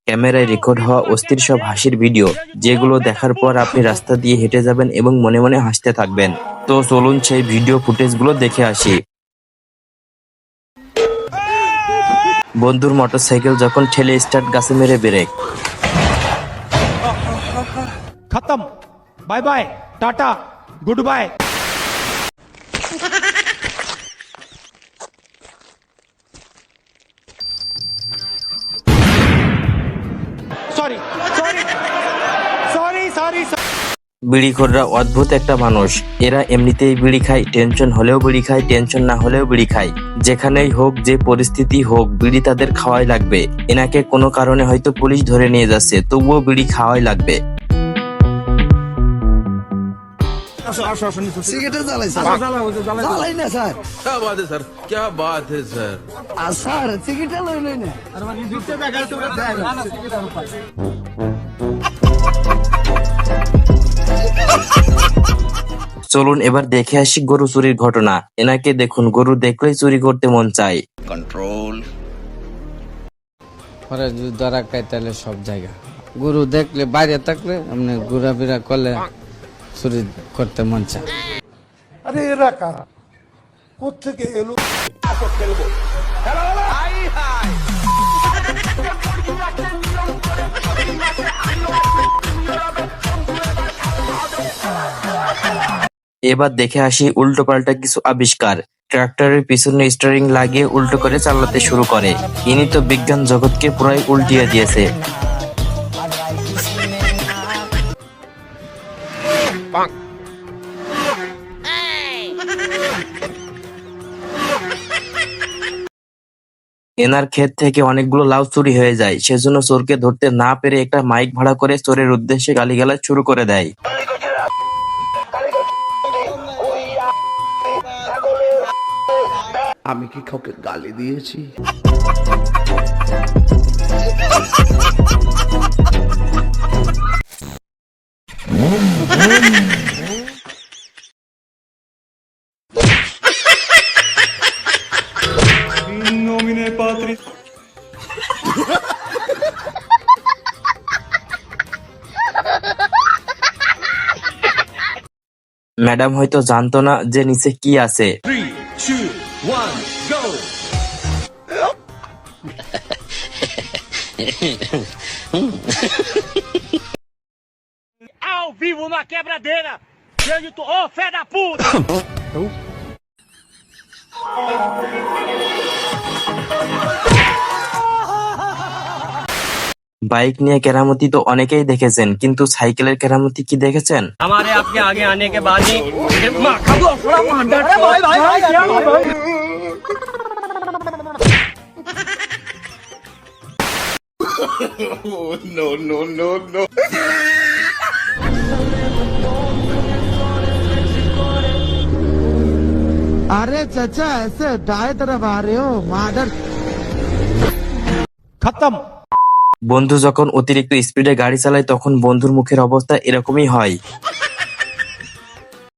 ক্যামেরায় রেকর্ড হওয়া অস্থির সব হাসির ভিডিও, যেগুলো দেখার পর আপনি রাস্তা দিয়ে হেঁটে যাবেন এবং মনে মনে হাসতে থাকবেন। তো চলুন সেই ভিডিও ফুটেজগুলো দেখে আসি। বন্ধুর মোটরসাইকেল যখন ঠেলে স্টার্ট, গাছে মেরে ব্রেক। खत्म, bye bye, tata, good bye. Sorry sorry sorry sorry. বিড়িখোররা অদ্ভুত একটা মানুষ। এরা এমনিতেই বিড়ি খায়, টেনশন হলেও বিড়ি খায়, টেনশন না হলেও বিড়ি খায়। যেখানেই হোক, যে পরিস্থিতি হোক, বিড়ি তাদের খাওয়াই লাগবে। এনাকে কোনো কারণে হয়তো পুলিশ ধরে নিয়ে যাচ্ছে, তবুও বিড়ি খাওয়াই লাগবে। সিগারেট জ্বালাই স্যার, জ্বালাই না স্যার। क्या बात है सर, क्या बात है सर। আর স্যার সিগারেট লই না। চলুন এবার দেখে আসি গরু চুরির ঘটনা। এনাকে দেখুন, গরু দেখলেই চুরি করতে মন চায়। পরে যদি ধরা খায় তাহলে সব জায়গা গরু দেখলে, বাইরে থাকলে আপনি ঘোরাফেরা করলে চুরি করতে মন চায়। अरे एरा कारा কোত্থেকে এলো? এবার দেখে আসি উল্টো পাল্টা কিছু আবিষ্কার। ট্রাক্টরের পিছনে স্টিয়ারিং লাগিয়ে উল্টো করে চালাতে শুরু করে। ইনি তো বিজ্ঞান জগৎকে পুরাই উল্টিয়ে দিয়েছে। এনার ক্ষেত থেকে অনেকগুলো লাউ চুরি হয়ে যায়। সেজন্য চোরকে ধরতে না পেরে একটা মাইক ভাড়া করে চোরের উদ্দেশ্যে গালিগালাজ শুরু করে দেয়। আমি কি কাউকে গালি দিয়েছি? ম্যাডাম হয়তো জানতো না যে নিচে কি আছে। Ao vivo na quebradeira, grande tu, ô fé da puta! Bike নিয়ে কেরামতি তো অনেকেই দেখেছেন, কিন্তু সাইকেলের কেরামতি কি দেখেছেন? हमारे आपके आगे आने के बाद ही नो नो नो नो। अरे चाचा ऐसे दाएं तरफ आ रहे हो मादर। खत्म। বন্ধু যখন অতিরিক্ত স্পিডে গাড়ি চালায় তখন বন্ধুর মুখের অবস্থা এরকমই হয়।